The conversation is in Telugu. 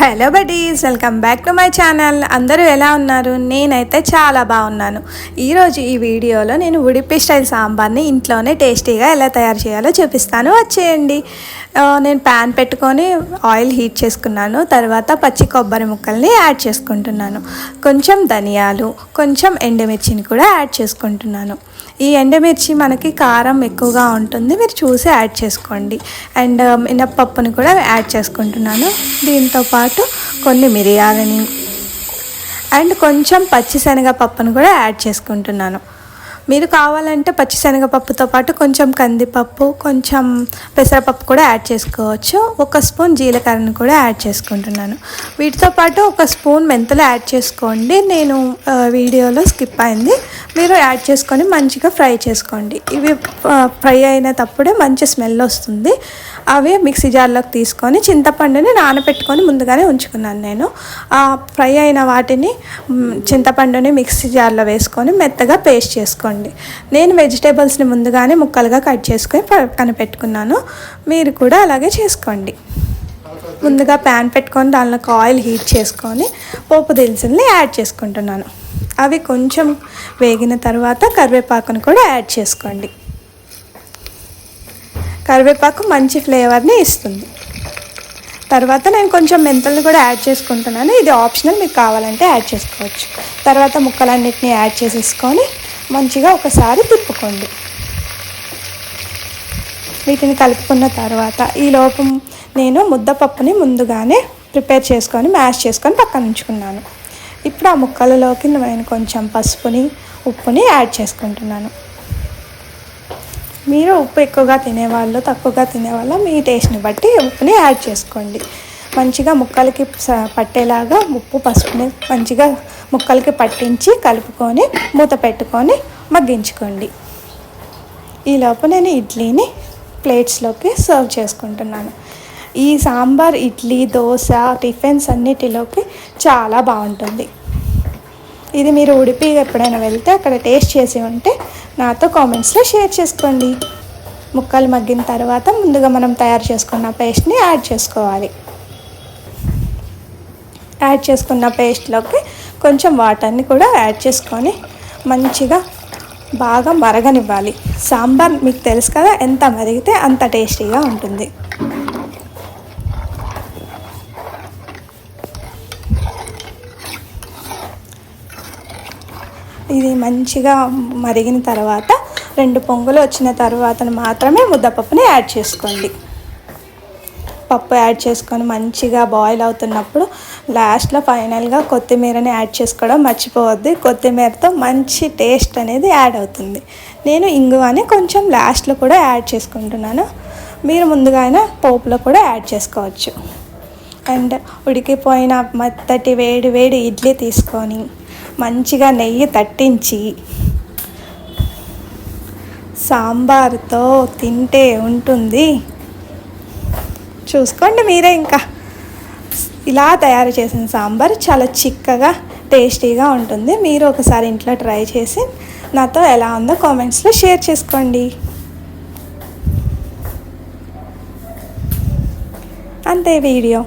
Hello buddies, welcome back to my channel. అందరూ ఎలా ఉన్నారు? నేనైతే చాలా బాగున్నాను. ఈరోజు ఈ వీడియోలో నేను ఉడిపి స్టైల్ సాంబార్ని ఇంట్లోనే టేస్టీగా ఎలా తయారు చేయాలో చూపిస్తాను, వచ్చేయండి. నేను ప్యాన్ పెట్టుకొని ఆయిల్ హీట్ చేసుకున్నాను. తర్వాత పచ్చి కొబ్బరి ముక్కల్ని యాడ్ చేసుకుంటున్నాను. కొంచెం ధనియాలు, కొంచెం ఎండుమిర్చిని కూడా యాడ్ చేసుకుంటున్నాను. ఈ ఎండుమిర్చి మనకి కారం ఎక్కువగా ఉంటుంది, మీరు చూసి యాడ్ చేసుకోండి. అండ్ మినప్పప్పుని కూడా యాడ్ చేసుకుంటున్నాను. దీంతోపాటు కొన్ని మిరియాలని అండ్ కొంచెం పచ్చిశనగపప్పును కూడా యాడ్ చేసుకుంటున్నాను. మీరు కావాలంటే పచ్చిశనగపప్పుతో పాటు కొంచెం కందిపప్పు, కొంచెం పెసరపప్పు కూడా యాడ్ చేసుకోవచ్చు. ఒక స్పూన్ జీలకర్రను కూడా యాడ్ చేసుకుంటున్నాను. వీటితో పాటు ఒక స్పూన్ మెంతులు యాడ్ చేసుకోండి. నేను వీడియోలో స్కిప్ అయింది, మీరు యాడ్ చేసుకొని మంచిగా ఫ్రై చేసుకోండి. ఇవి ఫ్రై అయినప్పుడే మంచి స్మెల్ వస్తుంది. అవి మిక్సీ జార్లోకి తీసుకొని చింతపండుని నానబెట్టుకొని ముందుగానే ఉంచుకున్నాను. నేను ఫ్రై అయిన వాటిని చింతపండుని మిక్సీ జార్లో వేసుకొని మెత్తగా పేస్ట్ చేసుకోండి. నేను వెజిటేబుల్స్ని ముందుగానే ముక్కలుగా కట్ చేసుకొని పక్కన పెట్టుకున్నాను. మీరు కూడా అలాగే చేసుకోండి. ముందుగా ప్యాన్ పెట్టుకొని దానిలోకి ఆయిల్ హీట్ చేసుకొని పోపు దినుసుల్ని యాడ్ చేసుకుంటున్నాను. అవి కొంచెం వేగిన తర్వాత కరివేపాకును కూడా యాడ్ చేసుకోండి. కరివేపాకు మంచి ఫ్లేవర్ని ఇస్తుంది. తర్వాత నేను కొంచెం మెంతులను కూడా యాడ్ చేసుకుంటున్నాను. ఇది ఆప్షనల్, మీకు కావాలంటే యాడ్ చేసుకోవచ్చు. తర్వాత ముక్కలన్నిటిని యాడ్ చేసేసుకొని మంచిగా ఒకసారి తిప్పుకోండి. వీటిని కలుపుకున్న తర్వాత ఈ లోపు నేను ముద్దపప్పుని ముందుగానే ప్రిపేర్ చేసుకొని మ్యాష్ చేసుకొని పక్కన ఉంచుకున్నాను. ఇప్పుడు ఆ ముక్కలలోకి నేను కొంచెం పసుపుని, ఉప్పుని యాడ్ చేసుకుంటున్నాను. మీరు ఉప్పు ఎక్కువగా తినేవాళ్ళు, తక్కువగా తినేవాళ్ళు మీ టేస్ట్ని బట్టి ఉప్పుని యాడ్ చేసుకోండి. మంచిగా ముక్కలకి పట్టేలాగా ఉప్పు, పసుపుని మంచిగా ముక్కలకి పట్టించి కలుపుకొని మూత పెట్టుకొని మగ్గించుకోండి. ఈలోపు నేను ఇడ్లీని ప్లేట్స్లోకి సర్వ్ చేసుకుంటున్నాను. ఈ సాంబార్ ఇడ్లీ, దోశ, టిఫిన్స్ అన్నిటిలోకి చాలా బాగుంటుంది. ఇది మీరు ఉడిపి ఎప్పుడైనా వెళ్తే అక్కడ టేస్ట్ చేసి ఉంటే నాతో కామెంట్స్లో షేర్ చేసుకోండి. ముక్కలు మగ్గిన తర్వాత ముందుగా మనం తయారు చేసుకున్న పేస్ట్ని యాడ్ చేసుకోవాలి. యాడ్ చేసుకున్న పేస్ట్లోకి కొంచెం వాటర్ని కూడా యాడ్ చేసుకొని మంచిగా బాగా మరగనివ్వాలి. సాంబార్ మీకు తెలుసు కదా, ఎంత మరిగితే అంత టేస్టీగా ఉంటుంది. ఇది మంచిగా మరిగిన తర్వాత 2 పొంగులు వచ్చిన తర్వాత మాత్రమే ముద్దపప్పుని యాడ్ చేసుకోండి. పప్పు యాడ్ చేసుకొని మంచిగా బాయిల్ అవుతున్నప్పుడు లాస్ట్లో ఫైనల్గా కొత్తిమీరని యాడ్ చేసుకోవడం మర్చిపోవద్దు. కొత్తిమీరతో మంచి టేస్ట్ అనేది యాడ్ అవుతుంది. నేను ఇంగువని కొంచెం లాస్ట్లో కూడా యాడ్ చేసుకుంటున్నాను. మీరు ముందుగా అయినా పోపులో కూడా యాడ్ చేసుకోవచ్చు. అండ్ ఉడికిపోయిన మెత్తటి వేడి వేడి ఇడ్లీ తీసుకొని మంచిగా నెయ్యి తట్టించి సాంబార్తో తింటే ఉంటుంది. చూసుకోండి మీరే. ఇంకా ఇలా తయారు చేసిన సాంబార్ చాలా చిక్కగా టేస్టీగా ఉంటుంది. మీరు ఒకసారి ఇంట్లో ట్రై చేసి నాతో ఎలా ఉందో కామెంట్స్లో షేర్ చేసుకోండి. అంతే వీడియో.